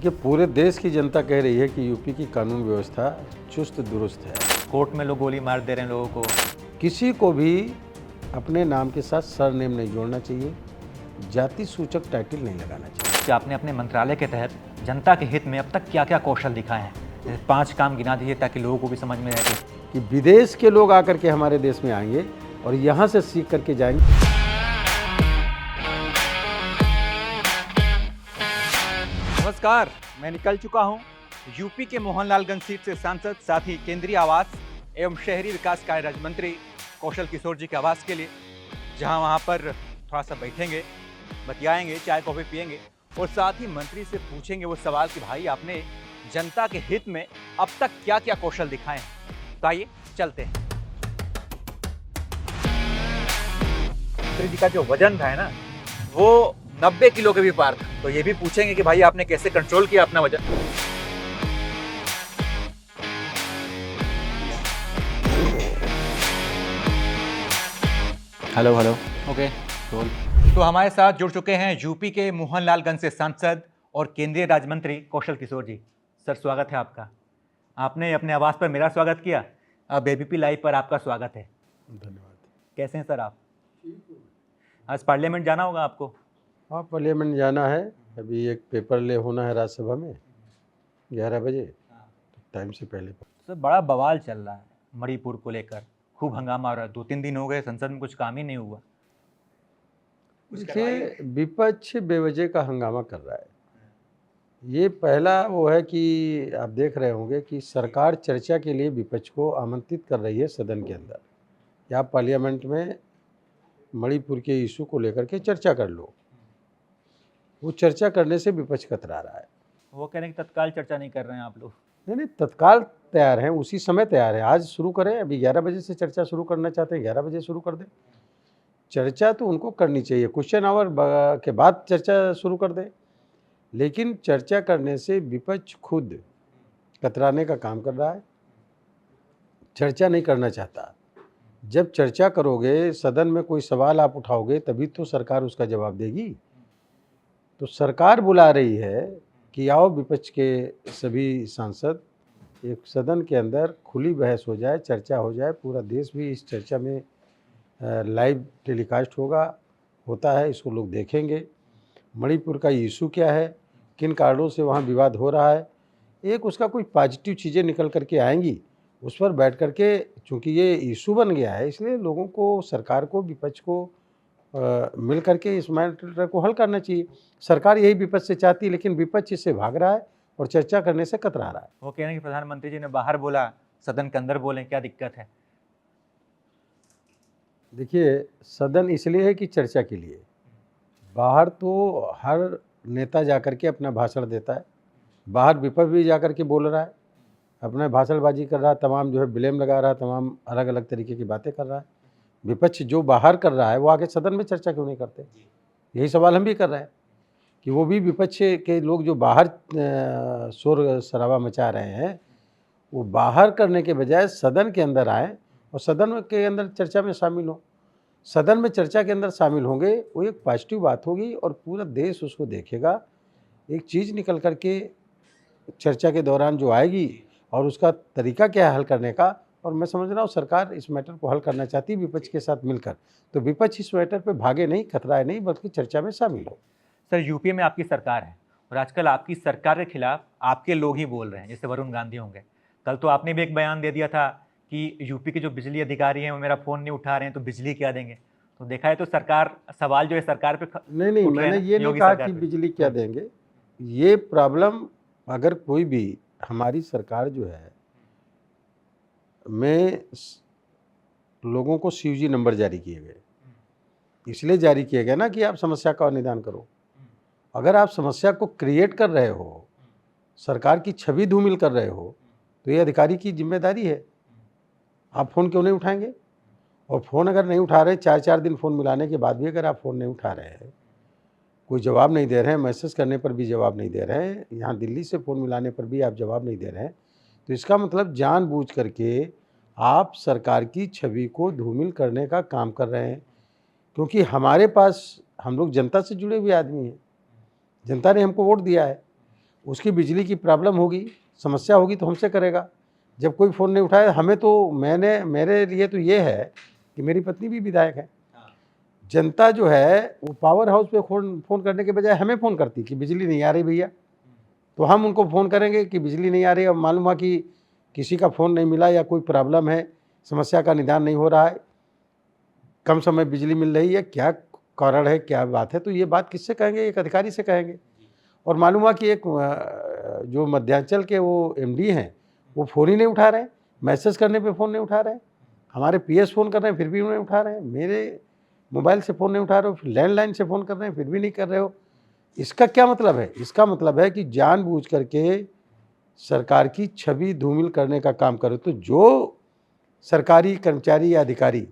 देखिए, पूरे देश की जनता कह रही है कि यूपी की कानून व्यवस्था चुस्त दुरुस्त है। कोर्ट में लोग गोली मार दे रहे हैं लोगों को। किसी को भी अपने नाम के साथ सरनेम नहीं जोड़ना चाहिए, जाति सूचक टाइटल नहीं लगाना चाहिए। कि आपने अपने मंत्रालय के तहत जनता के हित में अब तक क्या क्या कौशल दिखाए हैं, जैसे 5 काम गिना दीजिए ताकि लोगों को भी समझ में आए कि विदेश के लोग आकर के हमारे देश में आएंगे और यहाँ से सीख करके जाएंगे। नमस्कार, मैं निकल चुका हूं यूपी के मोहनलालगंज सीट से सांसद, साथ ही केंद्रीय आवास एवं शहरी विकास कार्य राज्य मंत्री कौशल किशोर जी के आवास के लिए, जहां वहां पर थोड़ा सा बैठेंगे, बतियाएंगे, चाय कॉफ़ी पिएंगे और साथ ही मंत्री से पूछेंगे वो सवाल कि भाई आपने जनता के हित में अब तक क्या क्या कौशल दिखाए हैं। तो आइए चलते हैं। मंत्री जी का जो वजन था ना, वो 90 किलो के भी पार था। तो ये भी पूछेंगे कि भाई आपने कैसे कंट्रोल किया अपना वजन। हेलो ओके, तो हमारे साथ जुड़ चुके हैं यूपी के मोहनलालगंज से सांसद और केंद्रीय राज्य मंत्री कौशल किशोर जी। सर, स्वागत है आपका। आपने अपने आवास पर मेरा स्वागत किया, अब एबीपी लाइव पर आपका स्वागत है। धन्यवाद। कैसे हैं सर आप? आज पार्लियामेंट जाना होगा आपको। हाँ, पार्लियामेंट जाना है। अभी एक पेपर ले होना है राज्यसभा में 11 बजे, तो टाइम से पहले। सर, बड़ा बवाल चल रहा है मणिपुर को लेकर, खूब हंगामा हो रहा है। 2-3 दिन हो गए संसद में कुछ काम ही नहीं हुआ। देखिए, विपक्ष बेवजह का हंगामा कर रहा है। ये पहला वो है कि आप देख रहे होंगे कि सरकार चर्चा के लिए विपक्ष को आमंत्रित कर रही है सदन के अंदर, या आप पार्लियामेंट में मणिपुर के इशू को लेकर के चर्चा कर लो। वो चर्चा करने से विपक्ष कतरा रहा है। वो कह रहे हैं कि तत्काल चर्चा नहीं कर रहे हैं आप लोग। नहीं, तत्काल तैयार हैं, उसी समय तैयार है। आज शुरू करें, अभी 11 बजे से चर्चा शुरू करना चाहते हैं, 11 बजे शुरू कर दें। चर्चा तो उनको करनी चाहिए, क्वेश्चन आवर के बाद चर्चा शुरू कर दें। लेकिन चर्चा करने से विपक्ष खुद कतराने का काम कर रहा है, चर्चा नहीं करना चाहता। जब चर्चा करोगे, सदन में कोई सवाल आप उठाओगे, तभी तो सरकार उसका जवाब देगी। तो सरकार बुला रही है कि आओ विपक्ष के सभी सांसद, एक सदन के अंदर खुली बहस हो जाए, चर्चा हो जाए। पूरा देश भी इस चर्चा में लाइव टेलीकास्ट होता है, इसको लोग देखेंगे। मणिपुर का इशू क्या है, किन कारणों से वहाँ विवाद हो रहा है, एक उसका कोई पॉजिटिव चीज़ें निकल करके आएंगी, उस पर बैठ करके। चूँकि ये इशू बन गया है, इसलिए लोगों को, सरकार को, विपक्ष को मिल करके इस मैटर को हल करना चाहिए। सरकार यही विपक्ष से चाहती है, लेकिन विपक्ष इससे भाग रहा है और चर्चा करने से कतरा रहा है। वो कह रहे हैं कि प्रधानमंत्री जी ने बाहर बोला, सदन के अंदर बोलें, क्या दिक्कत है? देखिए, सदन इसलिए है कि चर्चा के लिए। बाहर तो हर नेता जाकर के अपना भाषण देता है, बाहर विपक्ष भी जाकर के बोल रहा है, अपना भाषणबाजी कर रहा है, तमाम जो है ब्लेम लगा रहा है, तमाम अलग अलग तरीके की बातें कर रहा है। विपक्ष जो बाहर कर रहा है, वो आके सदन में चर्चा क्यों नहीं करते? यही सवाल हम भी कर रहे हैं कि वो भी विपक्ष के लोग जो बाहर शोर शराबा मचा रहे हैं, वो बाहर करने के बजाय सदन के अंदर आए और सदन के अंदर चर्चा में शामिल हो। सदन में चर्चा के अंदर शामिल होंगे, वो एक पॉजिटिव बात होगी और पूरा देश उसको देखेगा। एक चीज़ निकल कर के चर्चा के दौरान जो आएगी और उसका तरीका क्या है हल करने का, और मैं समझ रहा हूँ सरकार इस मैटर को हल करना चाहती है विपक्ष के साथ मिलकर। तो विपक्ष इस मैटर पे भागे नहीं, खतराए नहीं, बल्कि चर्चा में शामिल हो। सर, यूपी में आपकी सरकार है और आजकल आपकी सरकार के खिलाफ आपके लोग ही बोल रहे हैं, जैसे वरुण गांधी होंगे। कल तो आपने भी एक बयान दे दिया था कि यूपी के जो बिजली अधिकारी हैं वो मेरा फ़ोन नहीं उठा रहे हैं, तो बिजली क्या देंगे? तो देखा है तो सरकार, सवाल जो है सरकार पे नहीं, मैंने ये नहीं कहा कि बिजली क्या देंगे। ये प्रॉब्लम, अगर कोई भी, हमारी सरकार जो है में लोगों को सीयूजी नंबर जारी किए गए, इसलिए जारी किए गए ना कि आप समस्या का निदान करो। अगर आप समस्या को क्रिएट कर रहे हो, सरकार की छवि धूमिल कर रहे हो, तो ये अधिकारी की जिम्मेदारी है। आप फ़ोन क्यों नहीं उठाएंगे? और फ़ोन अगर नहीं उठा रहे, 4-4 दिन फ़ोन मिलाने के बाद भी अगर आप फ़ोन नहीं उठा रहे हैं, कोई जवाब नहीं दे रहे हैं, मैसेज करने पर भी जवाब नहीं दे रहे हैं, यहाँ दिल्ली से फ़ोन मिलाने पर भी आप जवाब नहीं दे रहे हैं, तो इसका मतलब जानबूझ करके आप सरकार की छवि को धूमिल करने का काम कर रहे हैं। क्योंकि हमारे पास, हम लोग जनता से जुड़े हुए आदमी हैं, जनता ने हमको वोट दिया है। उसकी बिजली की प्रॉब्लम होगी, समस्या होगी तो हमसे करेगा। जब कोई फ़ोन नहीं उठाया हमें तो मेरे लिए तो ये है कि मेरी पत्नी भी विधायक है। जनता जो है वो पावर हाउस पे फ़ोन करने के बजाय हमें फ़ोन करती कि बिजली नहीं आ रही भैया, तो हम उनको फ़ोन करेंगे कि बिजली नहीं आ रही। अब मालूम हुआ कि किसी का फ़ोन नहीं मिला या कोई प्रॉब्लम है, समस्या का निदान नहीं हो रहा है, कम समय बिजली मिल रही है, क्या कारण है, क्या बात है, तो ये बात किससे कहेंगे? एक अधिकारी से कहेंगे। और मालूम हुआ कि एक जो मध्यांचल के वो एमडी हैं, वो फ़ोन ही नहीं उठा रहे हैं, मैसेज करने पे फ़ोन नहीं उठा रहे हैं। हमारे पीएस फ़ोन कर रहे हैं फिर भी नहीं उठा रहे हैं, मेरे मोबाइल से फ़ोन नहीं उठा रहे हो, फिर लैंडलाइन से फ़ोन कर रहे हैं फिर भी नहीं कर रहे हो। इसका क्या मतलब है? इसका मतलब है कि जानबूझ करके सरकार की छवि धूमिल करने का काम करो। तो जो सरकारी कर्मचारी या अधिकारी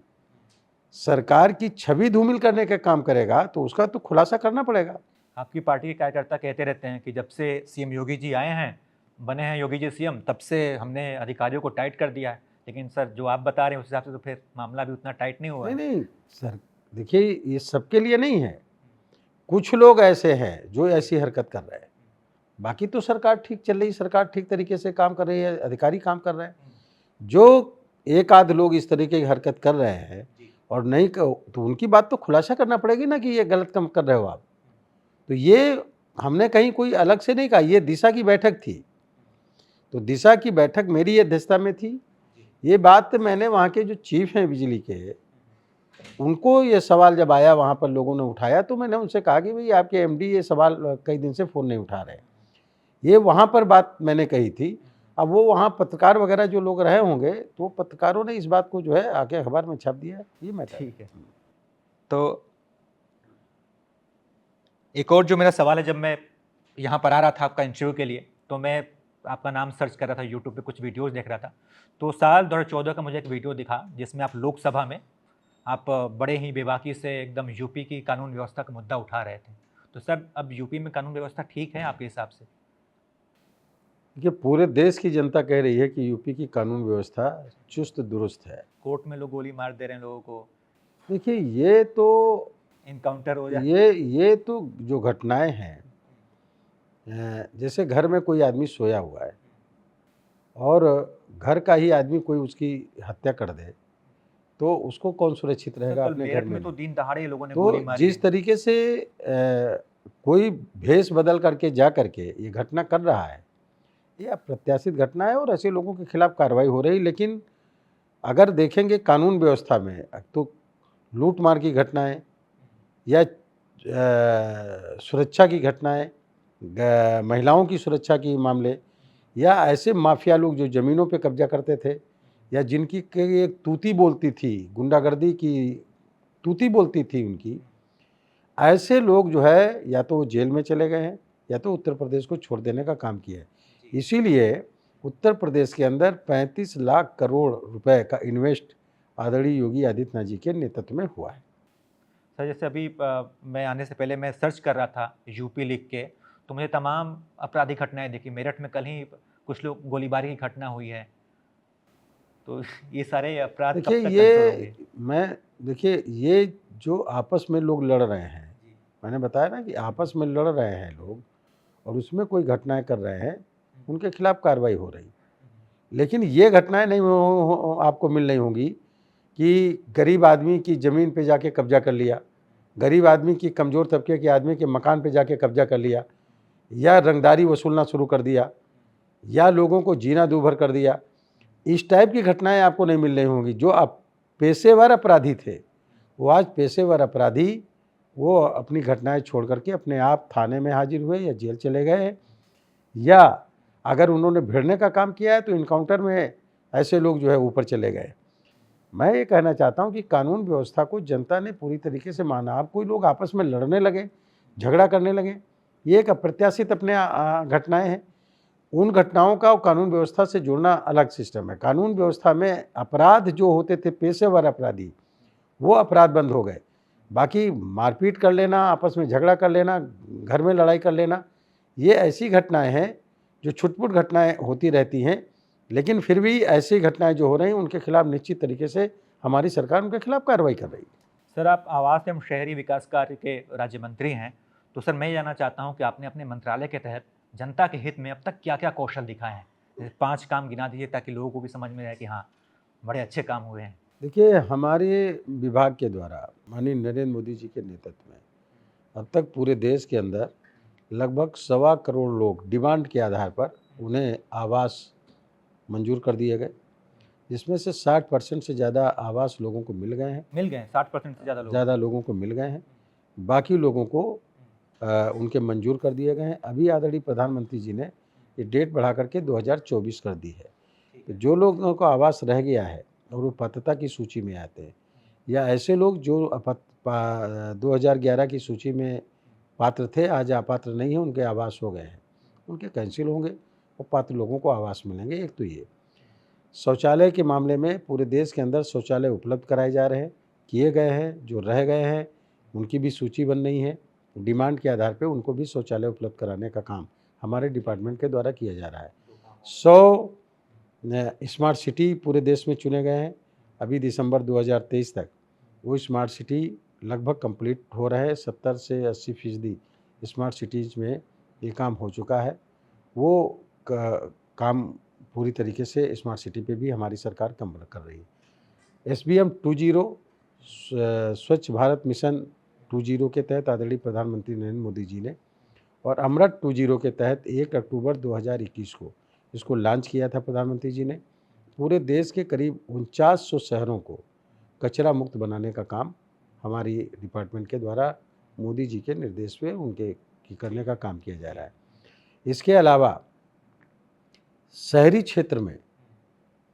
सरकार की छवि धूमिल करने का काम करेगा तो उसका तो खुलासा करना पड़ेगा। आपकी पार्टी के कार्यकर्ता कहते रहते हैं कि जब से सीएम योगी जी आए हैं, बने हैं योगी जी सीएम, तब से हमने अधिकारियों को टाइट कर दिया है। लेकिन सर जो आप बता रहे हैं उस हिसाब से तो फिर मामला भी उतना टाइट नहीं हुआ नहीं, है। नहीं सर, देखिए ये सबके लिए नहीं है। कुछ लोग ऐसे हैं जो ऐसी हरकत कर रहे हैं। बाकी तो सरकार ठीक चल रही है, सरकार ठीक तरीके से काम कर रही है, अधिकारी काम कर रहे हैं। जो एक आध लोग इस तरीके की हरकत कर रहे हैं और नहीं तो उनकी बात तो खुलासा करना पड़ेगी ना कि ये गलत काम कर रहे हो आप। तो ये हमने कहीं कोई अलग से नहीं कहा, ये दिशा की बैठक थी। तो दिशा की बैठक मेरी अध्यक्षता में थी। ये बात मैंने वहाँ के जो चीफ हैं बिजली के, उनको ये सवाल जब आया, वहाँ पर लोगों ने उठाया, तो मैंने उनसे कहा कि भाई आपके एमडी ये सवाल कई दिन से फ़ोन नहीं उठा रहे। ये वहाँ पर बात मैंने कही थी। अब वो वहाँ पत्रकार वगैरह जो लोग रहे होंगे, तो पत्रकारों ने इस बात को जो है आके अखबार में छाप दिया है। ये मैटर है। ठीक है। तो एक और जो मेरा सवाल है, जब मैं यहाँ पर आ रहा था आपका इंटरव्यू के लिए, तो मैं आपका नाम सर्च कर रहा था, यूट्यूब पे कुछ वीडियोस देख रहा था। तो साल 2014 का मुझे एक वीडियो दिखा जिसमें आप लोकसभा में आप बड़े ही बेबाकी से एकदम यूपी की कानून व्यवस्था का मुद्दा उठा रहे थे। तो सर अब यूपी में कानून व्यवस्था ठीक है आपके हिसाब से? देखिए पूरे देश की जनता कह रही है कि यूपी की कानून व्यवस्था चुस्त दुरुस्त है। कोर्ट में लोग गोली मार दे रहे हैं लोगों को, देखिए ये तो इनकाउंटर हो जाए। ये तो जो घटनाएं हैं, जैसे घर में कोई आदमी सोया हुआ है और घर का ही आदमी कोई उसकी हत्या कर दे, तो उसको कौन सुरक्षित रहेगा कल अपने घर मेरठ में? में तो दिन दहाड़े लोगों ने गोली तो मारी जिस है। तरीके से कोई भेष बदल करके जा करके ये घटना कर रहा है, ये अप्रत्याशित घटना है और ऐसे लोगों के खिलाफ कार्रवाई हो रही। लेकिन अगर देखेंगे कानून व्यवस्था में, तो लूट मार की घटनाएं या सुरक्षा की घटनाएं, महिलाओं की सुरक्षा के मामले, या ऐसे माफिया लोग जो ज़मीनों पे कब्जा करते थे या जिनकी एक तूती बोलती थी, गुंडागर्दी की तूती बोलती थी उनकी, ऐसे लोग जो है या तो जेल में चले गए हैं या तो उत्तर प्रदेश को छोड़ देने का काम किया है। इसीलिए उत्तर प्रदेश के अंदर 35 लाख करोड़ रुपए का इन्वेस्ट आदरणीय योगी आदित्यनाथ जी के नेतृत्व में हुआ है। सर जैसे अभी मैं आने से पहले मैं सर्च कर रहा था यूपी लिख के, तो मुझे तमाम आपराधिक घटनाएं दिखी। मेरठ में कल ही कुछ लोग गोलीबारी की घटना हुई है। तो ये सारे अपराध कब देखिए तक कंट्रोल होंगे? देखिए ये जो आपस में लोग लड़ रहे हैं, मैंने बताया ना कि आपस में लड़ रहे हैं लोग और उसमें कोई घटनाएं कर रहे हैं, उनके खिलाफ कार्रवाई हो रही। लेकिन ये घटनाएं नहीं आपको मिल रही होंगी कि गरीब आदमी की ज़मीन पे जाके कब्जा कर लिया, गरीब आदमी की, कमज़ोर तबके के आदमी के मकान पे जाके कब्जा कर लिया, या रंगदारी वसूलना शुरू कर दिया, या लोगों को जीना दूभर कर दिया। इस टाइप की घटनाएं आपको नहीं मिल रही होंगी। जो पेशेवर अपराधी थे, वो आज पेशेवर अपराधी वो अपनी घटनाएं छोड़ करके अपने आप थाने में हाजिर हुए या जेल चले गए हैं, या अगर उन्होंने भिड़ने का काम किया है तो इनकाउंटर में ऐसे लोग जो है ऊपर चले गए। मैं ये कहना चाहता हूँ कि कानून व्यवस्था को जनता ने पूरी तरीके से माना। अब कोई लोग आपस में लड़ने लगे, झगड़ा करने लगे, ये एक अप्रत्याशित अपने घटनाएं हैं। उन घटनाओं का कानून व्यवस्था से जोड़ना अलग सिस्टम है। कानून व्यवस्था में अपराध जो होते थे पेशेवर अपराधी, वो अपराध बंद हो गए। बाकी मारपीट कर लेना, आपस में झगड़ा कर लेना, घर में लड़ाई कर लेना, ये ऐसी घटनाएं हैं जो छुटपुट घटनाएं होती रहती हैं। लेकिन फिर भी ऐसी घटनाएं जो हो रही हैं उनके खिलाफ निश्चित तरीके से हमारी सरकार उनके खिलाफ कार्रवाई कर रही है। सर आप आवास एवं शहरी विकास कार्य के राज्य मंत्री हैं, तो सर मैं ये जानना चाहता हूँ कि आपने अपने मंत्रालय के तहत जनता के हित में अब तक क्या क्या कौशल दिखाए हैं? जैसे 5 काम गिना दीजिए ताकि लोगों को भी समझ में आए कि हाँ, बड़े अच्छे काम हुए हैं। देखिए, हमारे विभाग के द्वारा माननीय नरेंद्र मोदी जी के नेतृत्व में अब तक पूरे देश के अंदर लगभग 1.25 करोड़ लोग डिमांड के आधार पर उन्हें आवास मंजूर कर दिए गए, जिसमें से 60% से ज़्यादा आवास लोगों को मिल गए हैं, मिल गए 60% से ज़्यादा लोग। ज़्यादा लोगों को मिल गए हैं। बाकी लोगों को उनके मंजूर कर दिए गए हैं। अभी आदरणीय प्रधानमंत्री जी ने ये डेट बढ़ा करके 2024 कर दी है। तो जो लोगों को आवास रह गया है और वो पात्रता की सूची में आते हैं, या ऐसे लोग जो 2011 की सूची में पात्र थे, आज अपात्र नहीं हैं, उनके आवास हो गए हैं, उनके कैंसिल होंगे और पात्र लोगों को आवास मिलेंगे। एक तो ये शौचालय के मामले में पूरे देश के अंदर शौचालय उपलब्ध कराए जा रहे हैं, किए गए हैं। जो रह गए हैं उनकी भी सूची बन रही है। डिमांड के आधार पे उनको भी शौचालय उपलब्ध कराने का काम हमारे डिपार्टमेंट के द्वारा किया जा रहा है। 100 स्मार्ट सिटी पूरे देश में चुने गए हैं। अभी दिसंबर 2023 तक वो स्मार्ट सिटी लगभग कंप्लीट हो रहा है। 70 से 80% स्मार्ट सिटीज़ में ये काम हो चुका है। वो काम पूरी तरीके से स्मार्ट सिटी पे भी हमारी सरकार काम कर रही है। SBM 2.0 स्वच्छ भारत मिशन 2.0 के तहत आदरणीय प्रधानमंत्री नरेंद्र मोदी जी ने और अमृत 2.0 के तहत 1 अक्टूबर 2021 को इसको लॉन्च किया था प्रधानमंत्री जी ने। पूरे देश के करीब 4900 शहरों को कचरा मुक्त बनाने का काम हमारी डिपार्टमेंट के द्वारा मोदी जी के निर्देश पे उनके करने का काम किया जा रहा है। इसके अलावा शहरी क्षेत्र में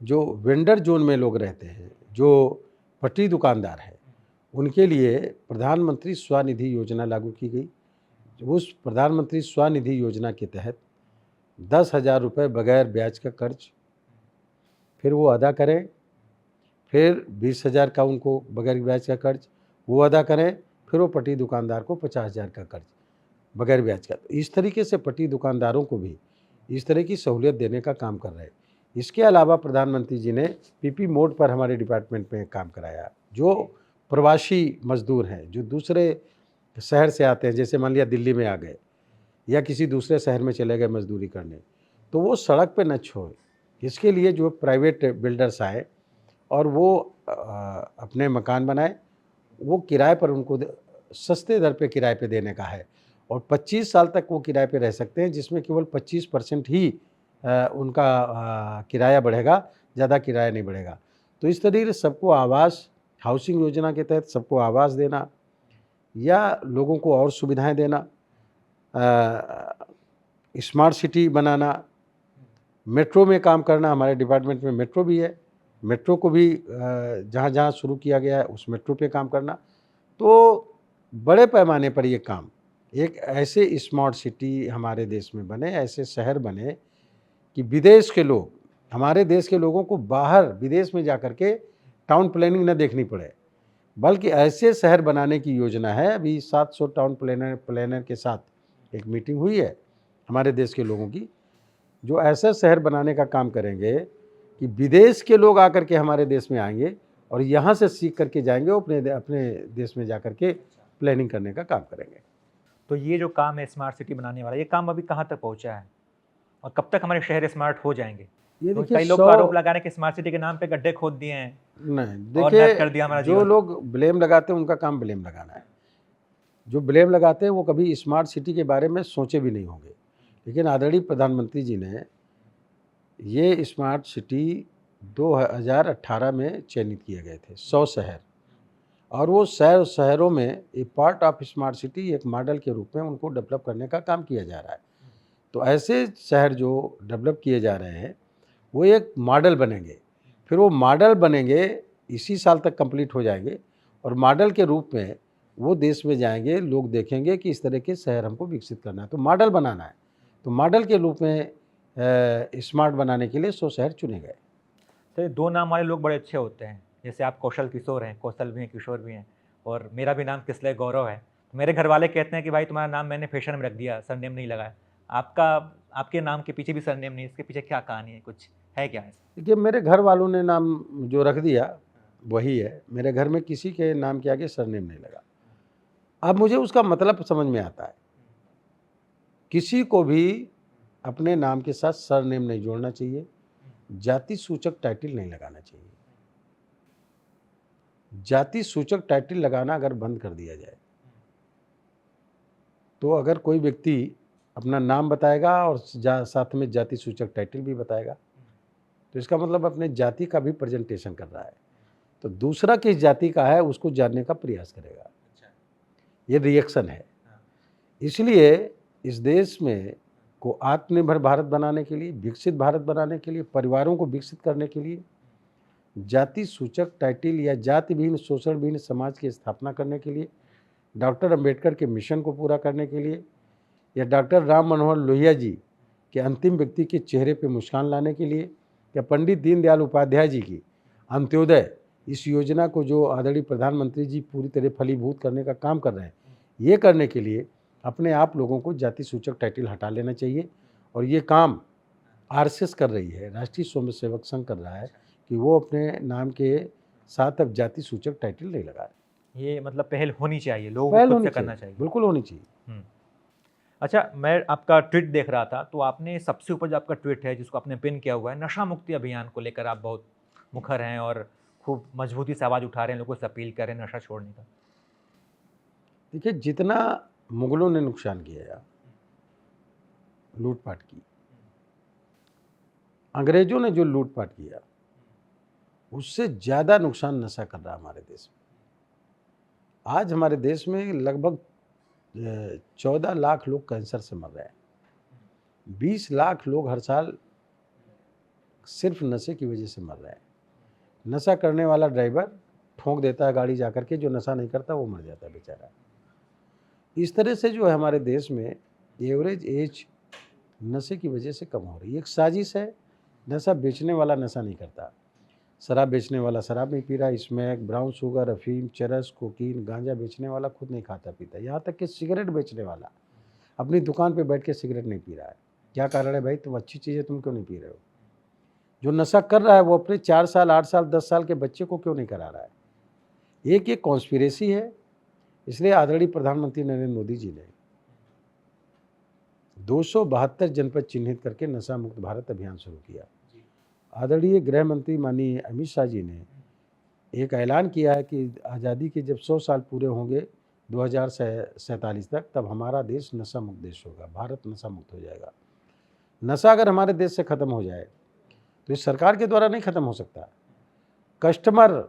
जो वेंडर जोन में लोग रहते हैं, जो पटरी दुकानदार हैं, उनके लिए प्रधानमंत्री स्वनिधि योजना लागू की गई। उस प्रधानमंत्री स्वनिधि योजना के तहत 10,000 रुपये बगैर ब्याज का कर्ज फिर वो अदा करें, फिर 20,000 का उनको बगैर ब्याज का कर्ज वो अदा करें, फिर वो पट्टी दुकानदार को 50,000 का कर्ज बगैर ब्याज का। तो इस तरीके से पट्टी दुकानदारों को भी इस तरह की सहूलियत देने का काम कर रहे हैं। इसके अलावा प्रधानमंत्री जी ने PP मोड पर हमारे डिपार्टमेंट में काम कराया। जो प्रवासी मजदूर हैं, जो दूसरे शहर से आते हैं, जैसे मान लिया दिल्ली में आ गए या किसी दूसरे शहर में चले गए मजदूरी करने, तो वो सड़क पे न छोड़े। इसके लिए जो प्राइवेट बिल्डर्स आए और वो अपने मकान बनाए, वो किराए पर उनको सस्ते दर पे किराए पे देने का है और 25 साल तक वो किराए पे रह सकते हैं, जिसमें केवल 25% ही उनका किराया बढ़ेगा, ज़्यादा किराया नहीं बढ़ेगा। तो इस तरीके से सबको आवास, हाउसिंग योजना के तहत सबको आवास देना या लोगों को और सुविधाएं देना, स्मार्ट सिटी बनाना, मेट्रो में काम करना। हमारे डिपार्टमेंट में मेट्रो भी है, मेट्रो को भी जहाँ जहाँ शुरू किया गया है उस मेट्रो पे काम करना। तो बड़े पैमाने पर ये काम, एक ऐसे स्मार्ट सिटी हमारे देश में बने, ऐसे शहर बने कि विदेश के लोग, हमारे देश के लोगों को बाहर विदेश में जाकर के टाउन प्लानिंग न देखनी पड़े, बल्कि ऐसे शहर बनाने की योजना है। अभी 700 टाउन प्लानर के साथ एक मीटिंग हुई है हमारे देश के लोगों की, जो ऐसा शहर बनाने का काम करेंगे कि विदेश के लोग आकर के हमारे देश में आएंगे और यहाँ से सीख करके जाएंगे, वो अपने देश में जाकर के प्लानिंग करने का काम करेंगे। तो ये जो काम है स्मार्ट सिटी बनाने वाला, ये काम अभी कहाँ तक पहुँचा है और कब तक हमारे शहर स्मार्ट हो जाएंगे? ये तो देखिए, कई लोग आरोप लगा रहे हैं कि स्मार्ट सिटी के नाम पे गड्ढे खोद दिए हैं नहीं, और नष्ट कर दिया देखिए, हमारा जो जीवन। लोग ब्लेम लगाते हैं उनका काम ब्लेम लगाना है। जो ब्लेम लगाते हैं वो कभी स्मार्ट सिटी के बारे में सोचे भी नहीं होंगे। लेकिन आदरणीय प्रधानमंत्री जी ने ये स्मार्ट सिटी 2018 में चयनित किए गए थे, 100 शहर, और वो शहरों में ए पार्ट ऑफ स्मार्ट सिटी एक मॉडल के रूप में उनको डेवलप करने का काम किया जा रहा है। तो ऐसे शहर जो डेवलप किए जा रहे हैं वो एक मॉडल बनेंगे, फिर वो मॉडल बनेंगे, इसी साल तक कंप्लीट हो जाएंगे और मॉडल के रूप में वो देश में जाएंगे। लोग देखेंगे कि इस तरह के शहर हमको विकसित करना है, तो मॉडल बनाना है। तो मॉडल के रूप में स्मार्ट बनाने के लिए 100 शहर चुने गए। तो ये 2 नाम वाले लोग बड़े अच्छे होते हैं, जैसे आप कौशल किशोर हैं, कौशल भी हैं, किशोर भी हैं, और मेरा भी नाम किसलय गौरव है। तो मेरे घर वाले कहते हैं कि भाई तुम्हारा नाम मैंने फैशन में रख दिया, सरनेम नहीं लगाया। आपके नाम के पीछे भी सरनेम नहीं, इसके पीछे क्या कहानी है, कुछ है क्या है? देखिए, मेरे घर वालों ने नाम जो रख दिया वही है। मेरे घर में किसी के नाम के आगे सरनेम नहीं लगा। अब मुझे उसका मतलब समझ में आता है। किसी को भी अपने नाम के साथ सरनेम नहीं जोड़ना चाहिए, जाति सूचक टाइटल नहीं लगाना चाहिए। जाति सूचक टाइटल लगाना अगर बंद कर दिया जाए तो अगर कोई व्यक्ति अपना नाम बताएगा और साथ में जाति सूचक टाइटल भी बताएगा तो इसका मतलब अपने जाति का भी प्रेजेंटेशन कर रहा है, तो दूसरा किस जाति का है उसको जानने का प्रयास करेगा। ये रिएक्शन है। इसलिए इस देश में को आत्मनिर्भर भारत बनाने के लिए, विकसित भारत बनाने के लिए, परिवारों को विकसित करने के लिए जाति सूचक टाइटल या जाति विहीन शोषण विहीन समाज की स्थापना करने के लिए, डॉक्टर अंबेडकर के मिशन को पूरा करने के लिए या डॉक्टर राम मनोहर लोहिया जी के अंतिम व्यक्ति के चेहरे पर मुस्कान लाने के लिए या पंडित दीनदयाल उपाध्याय जी की अंत्योदय इस योजना को जो आदरणीय प्रधानमंत्री जी पूरी तरह फलीभूत करने का काम कर रहे हैं, ये करने के लिए अपने आप लोगों को जाति सूचक टाइटल हटा लेना चाहिए। और ये काम आरएसएस कर रही है, राष्ट्रीय स्वयंसेवक संघ कर रहा है कि वो अपने नाम के साथ अब जाति सूचक टाइटल नहीं लगाए। ये मतलब पहल होनी चाहिए, लोगों पहल को खुद होनी से करना चाहिए, चाहिए। बिल्कुल होनी चाहिए। अच्छा, मैं आपका ट्वीट देख रहा था तो आपने सबसे ऊपर जो आपका ट्वीट है जिसको आपने पिन किया हुआ है, नशा मुक्ति अभियान को लेकर आप बहुत मुखर हैं और खूब मजबूती से आवाज़ उठा रहे हैं, लोगों से अपील कर रहे हैं नशा छोड़ने का। देखिए, जितना मुगलों ने नुकसान किया, लूटपाट की, अंग्रेजों ने जो लूटपाट किया, उससे ज़्यादा नुकसान नशा कर रहा है हमारे देश में। आज हमारे देश में लगभग 14 लाख लोग कैंसर से मर रहे हैं, 20 लाख लोग हर साल सिर्फ नशे की वजह से मर रहे हैं। नशा करने वाला ड्राइवर ठोंक देता है गाड़ी जाकर के, जो नशा नहीं करता वो मर जाता है बेचारा। इस तरह से जो है हमारे देश में एवरेज एज नशे की वजह से कम हो रही है। एक साजिश है, नशा बेचने वाला नशा नहीं करता, शराब बेचने वाला शराब नहीं पी रहा, स्मैक, ब्राउन शुगर, अफीम, चरस, कोकीन, गांजा बेचने वाला खुद नहीं खाता पीता, यहाँ तक कि सिगरेट बेचने वाला अपनी दुकान पे बैठ के सिगरेट नहीं पी रहा है। क्या कारण है भाई? तुम अच्छी चीज़ है, तुम क्यों नहीं पी रहे हो? जो नशा कर रहा है वो अपने 4 साल, 8 साल, 10 साल के बच्चे को क्यों नहीं करा रहा है? एक ये कॉन्स्पिरेसी है। इसलिए आदरणीय प्रधानमंत्री नरेंद्र मोदी जी ने 272 जनपद चिन्हित करके नशा मुक्त भारत अभियान शुरू किया। आदरणीय गृह मंत्री माननीय अमित शाह जी ने एक ऐलान किया है कि आज़ादी के जब 100 साल पूरे होंगे 2047 तक, तब हमारा देश नशा मुक्त देश होगा, भारत नशा मुक्त हो जाएगा। नशा अगर हमारे देश से ख़त्म हो जाए तो इस सरकार के द्वारा नहीं ख़त्म हो सकता। कस्टमर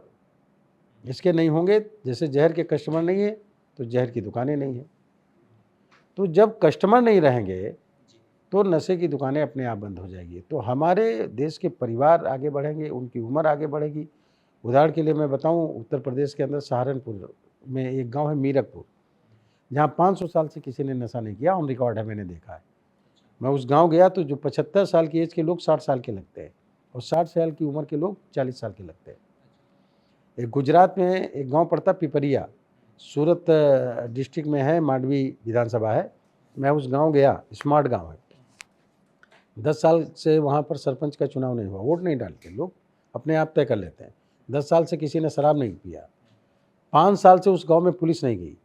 इसके नहीं होंगे, जैसे जहर के कस्टमर नहीं है तो जहर की दुकानें नहीं हैं। तो जब कस्टमर नहीं रहेंगे तो नशे की दुकानें अपने आप बंद हो जाएगी। तो हमारे देश के परिवार आगे बढ़ेंगे, उनकी उम्र आगे बढ़ेगी। उदाहरण के लिए मैं बताऊं, उत्तर प्रदेश के अंदर सहारनपुर में एक गांव है मीरकपुर, जहां 500 साल से किसी ने नशा नहीं किया, ऑन रिकॉर्ड है, मैंने देखा है। मैं उस गांव गया तो जो 75 साल की एज के लोग 60 साल के लगते हैं और 60 साल की उम्र के लोग 40 साल के लगते हैं। एक गुजरात में एक गांव पड़ता पिपरिया, सूरत डिस्ट्रिक्ट में है, मांडवी विधानसभा है। मैं उस गांव गया, स्मार्ट गांव है। 10 साल से वहाँ पर सरपंच का चुनाव नहीं हुआ, वोट नहीं डालते, लोग अपने आप तय कर लेते हैं। 10 साल से किसी ने शराब नहीं पिया। 5 साल से उस गांव में पुलिस नहीं गई,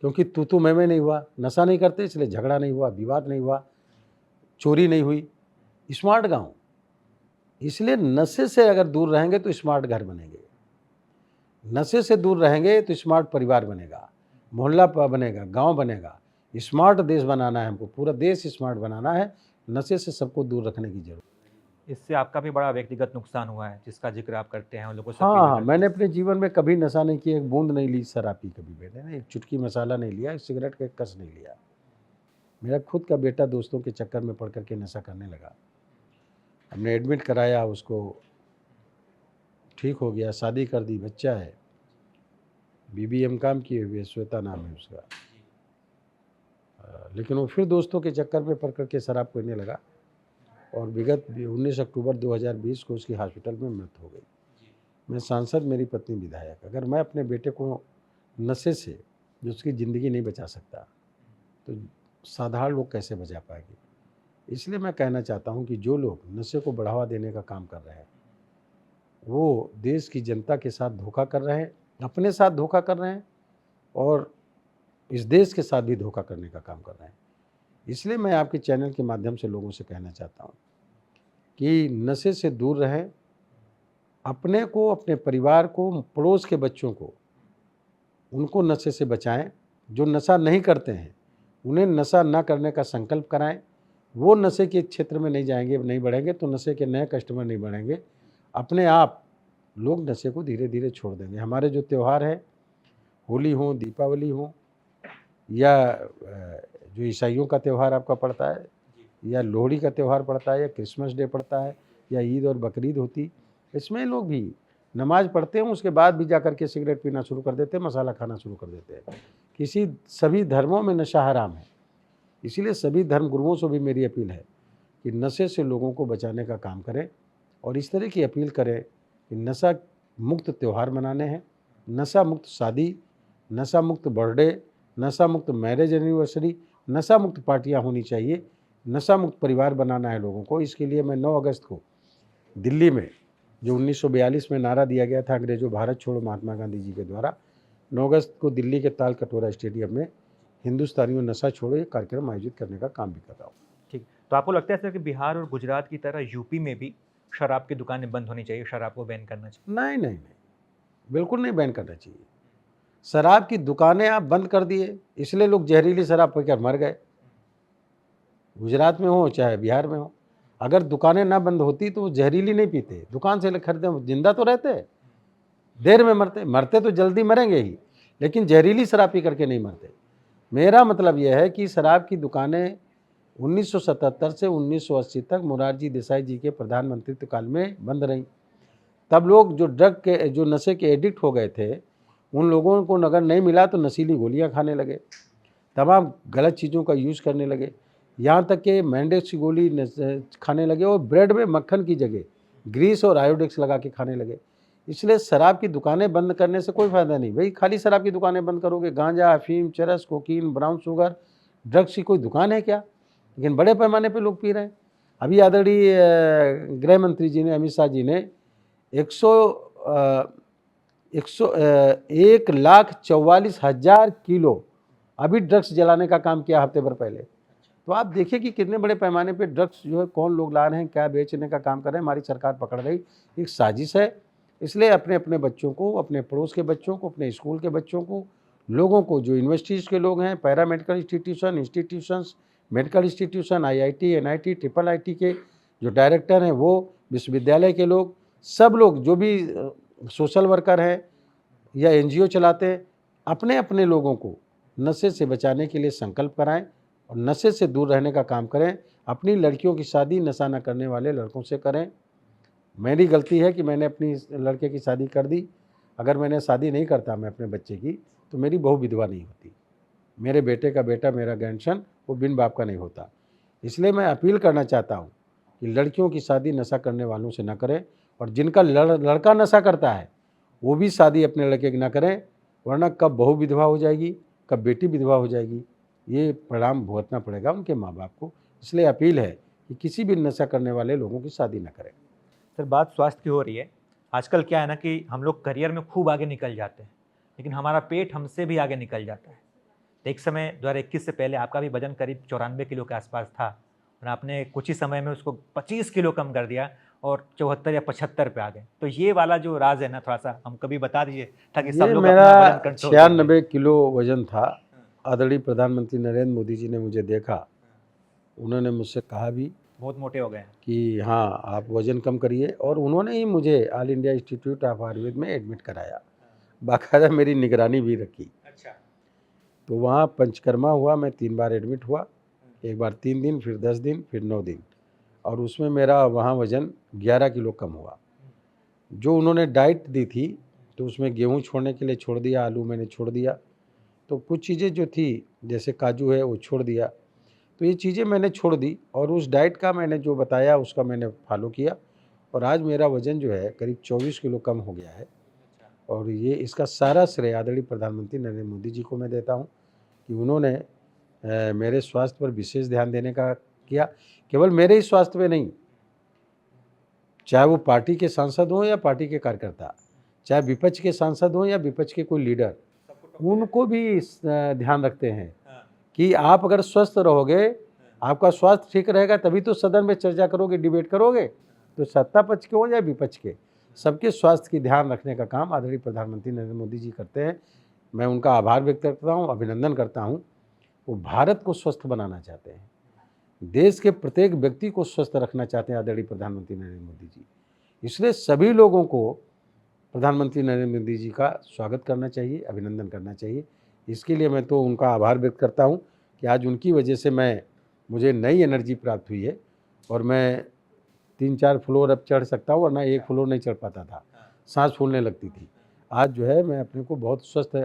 क्योंकि तू मैं नहीं हुआ, नशा नहीं करते इसलिए झगड़ा नहीं हुआ, विवाद नहीं हुआ, चोरी नहीं हुई। स्मार्ट गांव। इसलिए नशे से अगर दूर रहेंगे तो स्मार्ट घर बनेंगे, नशे से दूर रहेंगे तो स्मार्ट परिवार बनेगा, मोहल्ला बनेगा, गांव बनेगा। स्मार्ट देश बनाना है हमको, पूरा देश स्मार्ट बनाना है, नशे से सबको दूर रखने की जरूरत है। इससे आपका भी बड़ा व्यक्तिगत नुकसान हुआ है जिसका जिक्र आप करते हैं, उन लोगों से हाँ, मैंने अपने जीवन में कभी नशा नहीं किया, एक बूंद नहीं ली शराब पी कभी मैंने, एक चुटकी मसाला नहीं लिया, एक सिगरेट का एक कस नहीं लिया। मेरा खुद का बेटा दोस्तों के चक्कर में पड़ करके नशा करने लगा, हमने एडमिट कराया, उसको ठीक हो गया, शादी कर दी, बच्चा है, BBM काम किए हुए, श्वेता नाम है उसका। लेकिन वो फिर दोस्तों के चक्कर में पड़ करके शराब पीने लगा और विगत 19 अक्टूबर 2020 को उसकी हॉस्पिटल में मृत्यु हो गई। मैं सांसद, मेरी पत्नी विधायक, अगर मैं अपने बेटे को नशे से जो उसकी ज़िंदगी नहीं बचा सकता तो साधारण लोग कैसे बचा पाएंगे? इसलिए मैं कहना चाहता हूं कि जो लोग नशे को बढ़ावा देने का काम कर रहे हैं वो देश की जनता के साथ धोखा कर रहे हैं, अपने साथ धोखा कर रहे हैं और इस देश के साथ भी धोखा करने का काम कर रहे हैं। इसलिए मैं आपके चैनल के माध्यम से लोगों से कहना चाहता हूँ कि नशे से दूर रहें, अपने को, अपने परिवार को, पड़ोस के बच्चों को, उनको नशे से बचाएं। जो नशा नहीं करते हैं उन्हें नशा ना करने का संकल्प कराएं। वो नशे के क्षेत्र में नहीं जाएंगे, नहीं बढ़ेंगे तो नशे के नए कस्टमर नहीं बढ़ेंगे। अपने आप लोग नशे को धीरे धीरे छोड़ देंगे। हमारे जो त्यौहार है, होली हो, दीपावली हो, या जो ईसाइयों का त्यौहार आपका पड़ता है, या लोहड़ी का त्यौहार पड़ता है, या क्रिसमस डे पड़ता है, या ईद और बकरीद होती, इसमें लोग भी नमाज पढ़ते हैं, उसके बाद भी जाकर के सिगरेट पीना शुरू कर देते हैं, मसाला खाना शुरू कर देते हैं। सभी धर्मों में नशा हराम है। इसीलिए सभी धर्म गुरुओं से भी मेरी अपील है कि नशे से लोगों को बचाने का काम करें, और इस तरह की अपील करें कि नशा मुक्त त्यौहार मनाने हैं, नशा मुक्त शादी, नशा मुक्त बर्थडे, नशा मुक्त मैरिज एनिवर्सरी, नशा मुक्त पार्टियां होनी चाहिए, नशा मुक्त परिवार बनाना है लोगों को। इसके लिए मैं 9 अगस्त को दिल्ली में, जो 1942 में नारा दिया गया था अंग्रेजों भारत छोड़ो महात्मा गांधी जी के द्वारा, 9 अगस्त को दिल्ली के ताल कटोरा स्टेडियम में हिंदुस्तानियों नशा छोड़ो ये कार्यक्रम आयोजित करने का काम भी कर रहा हूँ। ठीक, तो आपको लगता है सर कि बिहार और गुजरात की तरह यूपी में भी शराब की दुकानें बंद होनी चाहिए, शराब को बैन करना चाहिए? नहीं नहीं नहीं, बिल्कुल नहीं बैन करना चाहिए। शराब की दुकानें आप बंद कर दिए, इसलिए लोग जहरीली शराब पीकर मर गए, गुजरात में हो चाहे बिहार में हो। अगर दुकानें ना बंद होती तो वो जहरीली नहीं पीते, दुकान से खरीदते, जिंदा तो रहते, देर में मरते तो जल्दी मरेंगे ही, लेकिन जहरीली शराब पी करके नहीं मरते। मेरा मतलब यह है कि शराब की दुकानें 1977 से 1980 तक मोरारजी देसाई जी के प्रधानमंत्रित्व काल में बंद रहीं। तब लोग जो नशे के एडिक्ट हो गए थे, उन लोगों को अगर नहीं मिला तो नशीली गोलियां खाने लगे, तमाम गलत चीज़ों का यूज़ करने लगे, यहाँ तक कि मैंडेक्स की गोली खाने लगे, और ब्रेड में मक्खन की जगह ग्रीस और आयोडेक्स लगा के खाने लगे। इसलिए शराब की दुकानें बंद करने से कोई फ़ायदा नहीं। भाई खाली शराब की दुकानें बंद करोगे, गांजा, अफीम, चरस, कोकीन, ब्राउन शुगर, ड्रग्स की कोई दुकान है क्या? लेकिन बड़े पैमाने पे लोग पी रहे हैं। अभी आदरणीय गृह मंत्री जी ने, अमित शाह जी ने 1,44,000 किलो अभी ड्रग्स जलाने का काम किया हफ्ते भर पहले। तो आप देखिए कि कितने बड़े पैमाने पे ड्रग्स जो है कौन लोग ला रहे हैं, क्या बेचने का काम कर रहे हैं। हमारी सरकार पकड़ रही, एक साजिश है। इसलिए अपने अपने बच्चों को, अपने पड़ोस के बच्चों को, अपने स्कूल के बच्चों को, लोगों को, जो यूनिवर्सिटीज़ के लोग हैं, para medical institutions, medical institution, IIT, NIT, IIIT के जो डायरेक्टर हैं, वो विश्वविद्यालय के लोग, सब लोग जो भी सोशल वर्कर हैं या NGO चलाते हैं, अपने अपने लोगों को नशे से बचाने के लिए संकल्प कराएं और नशे से दूर रहने का काम करें। अपनी लड़कियों की शादी नशा न करने वाले लड़कों से करें। मेरी गलती है कि मैंने अपनी लड़के की शादी कर दी। अगर मैंने शादी नहीं करता मैं अपने बच्चे की, तो मेरी बहू विधवा नहीं होती। मेरे बेटे का बेटा, मेरा ग्रैंडसन, वो बिन बाप का नहीं होता। इसलिए मैं अपील करना चाहता हूँ कि लड़कियों की शादी नशा करने वालों से न करें, और जिनका लड़का नशा करता है वो भी शादी अपने लड़के की ना करें, वरना कब बहू विधवा हो जाएगी, कब बेटी विधवा हो जाएगी, ये परिणाम भुगतना पड़ेगा उनके माँ बाप को। इसलिए अपील है कि किसी भी नशा करने वाले लोगों की शादी न करें। सर, बात स्वास्थ्य की हो रही है। आजकल क्या है ना कि हम लोग करियर में खूब आगे निकल जाते हैं, लेकिन हमारा पेट हमसे भी आगे निकल जाता है। तो एक समय 2021 से पहले आपका भी वजन करीब 94 किलो के आसपास था, और आपने कुछ ही समय में उसको 25 किलो कम कर दिया और 74 या 75 पे आ गए। तो ये वाला जो राज है ना, थोड़ा सा हम कभी बता दीजिए ताकि सब लोग मेरा अपना वजन कंट्रोल करें। 96 किलो वजन था। आदरणीय प्रधानमंत्री नरेंद्र मोदी जी ने मुझे देखा, उन्होंने मुझसे कहा भी बहुत मोटे हो गए हैं। कि हाँ आप वज़न कम करिए, और उन्होंने ही मुझे all India institute of Ayurveda में एडमिट कराया, बाकायदा मेरी निगरानी भी रखी। अच्छा। तो वहाँ पंचकर्मा हुआ, मैं 3 बार एडमिट हुआ, एक बार 3 दिन, फिर 10 दिन, फिर 9 दिन, और उसमें मेरा वहाँ वज़न 11 किलो कम हुआ। जो उन्होंने डाइट दी थी तो उसमें गेहूँ छोड़ने के लिए छोड़ दिया, आलू मैंने छोड़ दिया, तो कुछ चीज़ें जो थी जैसे काजू है वो छोड़ दिया। तो ये चीज़ें मैंने छोड़ दी, और उस डाइट का मैंने जो बताया उसका मैंने फॉलो किया, और आज मेरा वज़न जो है करीब 24 किलो कम हो गया है। और ये इसका सारा श्रेय आदरणीय प्रधानमंत्री नरेंद्र मोदी जी को मैं देता हूँ कि उन्होंने मेरे स्वास्थ्य पर विशेष ध्यान देने का किया। केवल मेरे ही स्वास्थ्य पे नहीं, चाहे वो पार्टी के सांसद हों या पार्टी के कार्यकर्ता, चाहे विपक्ष के सांसद हों या विपक्ष के कोई लीडर, उनको भी ध्यान रखते हैं कि आप अगर स्वस्थ रहोगे आपका स्वास्थ्य ठीक रहेगा तभी तो सदन में चर्चा करोगे, डिबेट करोगे। तो सत्ता पक्ष के हो या विपक्ष के, सबके स्वास्थ्य की ध्यान रखने का काम आदरणीय प्रधानमंत्री नरेंद्र मोदी जी करते हैं। मैं उनका आभार व्यक्त करता हूँ, अभिनंदन करता हूँ। वो भारत को स्वस्थ बनाना चाहते हैं, देश के प्रत्येक व्यक्ति को स्वस्थ रखना चाहते हैं आदरणीय प्रधानमंत्री नरेंद्र मोदी जी। इसलिए सभी लोगों को प्रधानमंत्री नरेंद्र मोदी जी का स्वागत करना चाहिए, अभिनंदन करना चाहिए। इसके लिए मैं तो उनका आभार व्यक्त करता हूँ कि आज उनकी वजह से मुझे नई एनर्जी प्राप्त हुई है और मैं 3-4 फ्लोर अब चढ़ सकता हूँ, वरना एक फ्लोर नहीं चढ़ पाता था, सांस फूलने लगती थी। आज जो है मैं अपने को बहुत स्वस्थ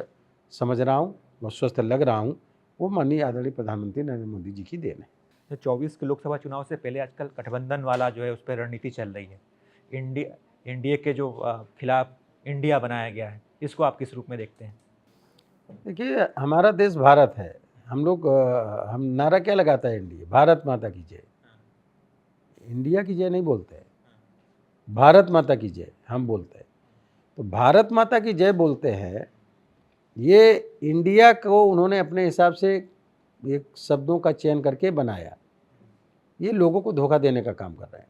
समझ रहा हूँ, बहुत स्वस्थ लग रहा हूँ। वो माननीय आदरणीय प्रधानमंत्री नरेंद्र मोदी जी की देन है। जो 24 के लोकसभा चुनाव से पहले आजकल गठबंधन वाला जो है उस पर रणनीति चल रही है, इंडिया के जो खिलाफ इंडिया बनाया गया है, इसको आप किस रूप में देखते हैं? देखिए, हमारा देश भारत है। हम नारा क्या लगाता है इंडिया, भारत माता की जय। इंडिया की जय नहीं बोलते हैं, भारत माता की जय हम बोलते हैं। तो भारत माता की जय बोलते हैं, ये इंडिया को उन्होंने अपने हिसाब से एक शब्दों का चयन करके बनाया। ये लोगों को धोखा देने का काम कर रहे हैं।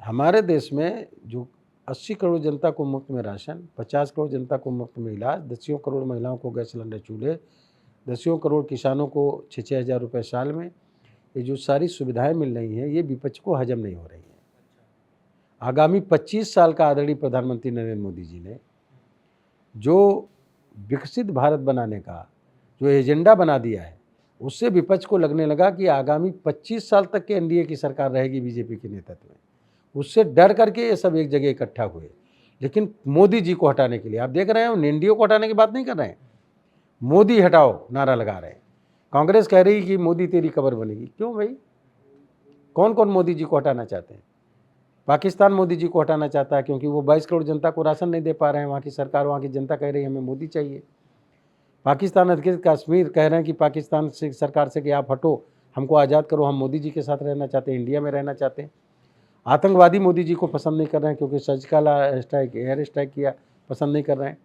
हमारे देश में जो 80 करोड़ जनता को मुफ्त में राशन, 50 करोड़ जनता को मुफ्त में इलाज, 10 करोड़ महिलाओं को गैस सिलेंडर चूल्हे, 10 करोड़ किसानों को 6-6 हज़ार रुपये साल में, ये जो सारी सुविधाएं मिल रही हैं, ये विपक्ष को हजम नहीं हो रही हैं। आगामी 25 साल का आदरणीय प्रधानमंत्री नरेंद्र मोदी जी ने जो विकसित भारत बनाने का जो एजेंडा बना दिया है, उससे विपक्ष को लगने लगा कि आगामी 25 साल तक के एनडीए की सरकार रहेगी बीजेपी के नेतृत्व में। उससे डर करके ये सब एक जगह इकट्ठा हुए। लेकिन मोदी जी को हटाने के लिए आप देख रहे हैं, एनडीए को हटाने की बात नहीं कर रहे हैं, मोदी हटाओ नारा लगा रहे हैं। कांग्रेस कह रही कि मोदी तेरी कब्र बनेगी। क्यों भाई? कौन कौन मोदी जी को हटाना चाहते हैं? पाकिस्तान मोदी जी को हटाना चाहता है क्योंकि वो 22 करोड़ जनता को राशन नहीं दे पा रहे हैं। वहाँ की सरकार, वहाँ की जनता कह रही है हमें मोदी चाहिए। पाकिस्तान अधिकृत कश्मीर कह रहे हैं कि पाकिस्तान से सरकार से कि आप हटो, हमको आज़ाद करो, हम मोदी जी के साथ रहना चाहते हैं, इंडिया में रहना चाहते हैं। आतंकवादी मोदी जी को पसंद नहीं कर रहे हैं क्योंकि सर्जिकल स्ट्राइक, एयर स्ट्राइक किया, पसंद नहीं कर रहे हैं।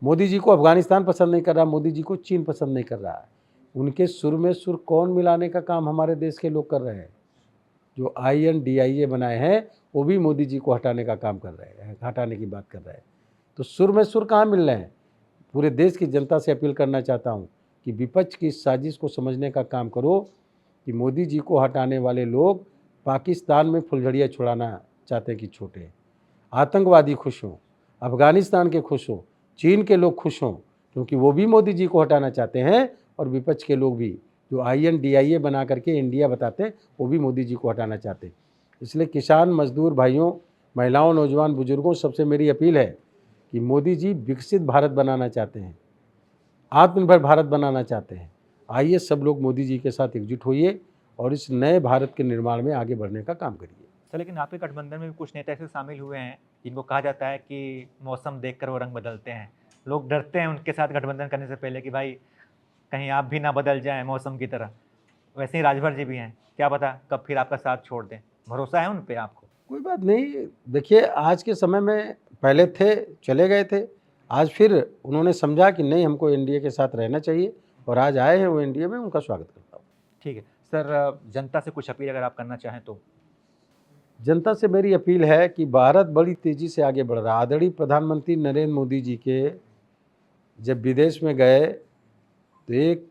मोदी जी को अफगानिस्तान पसंद नहीं कर रहा, मोदी जी को चीन पसंद नहीं कर रहा है। उनके सुर में सुर कौन मिलाने का काम हमारे देश के लोग कर रहे हैं? जो INDIA बनाए हैं वो भी मोदी जी को हटाने का काम कर रहे हैं, हटाने की बात कर रहे हैं। तो सुर में सुर कहाँ मिल रहे हैं? पूरे देश की जनता से अपील करना चाहता हूँ कि विपक्ष की इस साजिश को समझने का काम करो कि मोदी जी को हटाने वाले लोग पाकिस्तान में फुलझड़ियाँ छुड़ाना चाहते हैं कि छोटे, आतंकवादी खुश हों, अफगानिस्तान के खुश हों, चीन के लोग खुश हों, क्योंकि वो भी मोदी जी को हटाना चाहते हैं। और विपक्ष के लोग भी जो INDIA बना करके इंडिया बताते हैं, वो भी मोदी जी को हटाना चाहते हैं। इसलिए किसान, मजदूर भाइयों, महिलाओं, नौजवान, बुजुर्गों, सबसे मेरी अपील है कि मोदी जी विकसित भारत बनाना चाहते हैं, आत्मनिर्भर भारत बनाना चाहते हैं। आइए सब लोग मोदी जी के साथ एकजुट होइए और इस नए भारत के निर्माण में आगे बढ़ने का काम करिए। सर, लेकिन आपके गठबंधन में भी कुछ नेता ऐसे शामिल हुए हैं जिनको कहा जाता है कि मौसम देखकर वो रंग बदलते हैं। लोग डरते हैं उनके साथ गठबंधन करने से पहले कि भाई कहीं आप भी ना बदल जाएं मौसम की तरह। वैसे ही राजभर जी भी हैं, क्या पता कब फिर आपका साथ छोड़ दें। भरोसा है उन पे आपको? कोई बात नहीं। देखिए, आज के समय में पहले थे, चले गए थे, आज फिर उन्होंने समझा कि नहीं, हमको एनडीए के साथ रहना चाहिए और आज आए हैं वो एनडीए में, उनका स्वागत करता हूँ। ठीक है सर, जनता से कुछ अपील अगर आप करना चाहें तो? जनता से मेरी अपील है कि भारत बड़ी तेज़ी से आगे बढ़ रहा है। आदरणीय प्रधानमंत्री नरेंद्र मोदी जी के जब विदेश में गए तो एक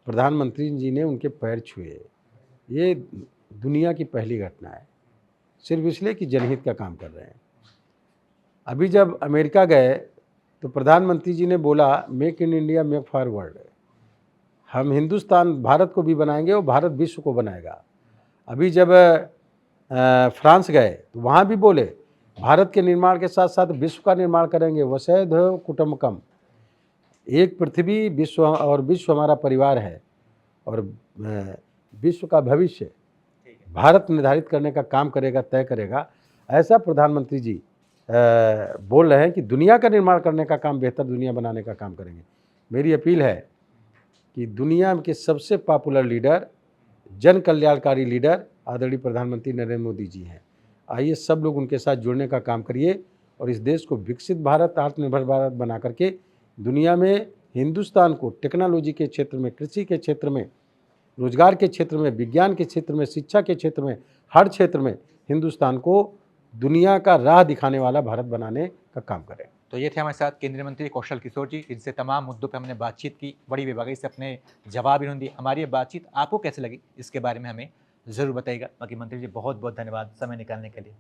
प्रधानमंत्री जी ने उनके पैर छुए। ये दुनिया की पहली घटना है, सिर्फ इसलिए कि जनहित का काम कर रहे हैं। अभी जब अमेरिका गए तो प्रधानमंत्री जी ने बोला make in India make for world. हम हिंदुस्तान, भारत को भी बनाएंगे और भारत विश्व को बनाएगा। अभी जब फ्रांस गए तो वहाँ भी बोले भारत के निर्माण के साथ साथ विश्व का निर्माण करेंगे। वसुधैव कुटुम्बकम, एक पृथ्वी विश्व और विश्व हमारा परिवार है और विश्व का भविष्य भारत निर्धारित करने का काम करेगा, तय करेगा। ऐसा प्रधानमंत्री जी बोल रहे हैं कि दुनिया का निर्माण करने का काम, बेहतर दुनिया बनाने का काम करेंगे। मेरी अपील है कि दुनिया के सबसे पॉपुलर लीडर, जन कल्याणकारी लीडर आदरणीय प्रधानमंत्री नरेंद्र मोदी जी हैं। आइए सब लोग उनके साथ जुड़ने का काम करिए और इस देश को विकसित भारत, आत्मनिर्भर भारत बना करके दुनिया में हिंदुस्तान को टेक्नोलॉजी के क्षेत्र में, कृषि के क्षेत्र में रोजगार के क्षेत्र में, विज्ञान के क्षेत्र में, शिक्षा के क्षेत्र में, हर क्षेत्र में हिंदुस्तान को दुनिया का राह दिखाने वाला भारत बनाने का काम करें। तो ये थे हमारे साथ केंद्रीय मंत्री कौशल किशोर जी, जिनसे तमाम मुद्दों पर हमने बातचीत की, बड़ी बेबाकी से अपने जवाब इन्होंने दिए। हमारी ये बातचीत आपको कैसे लगी इसके बारे में हमें ज़रूर बताइएगा। बाकी मंत्री जी बहुत बहुत धन्यवाद समय निकालने के लिए।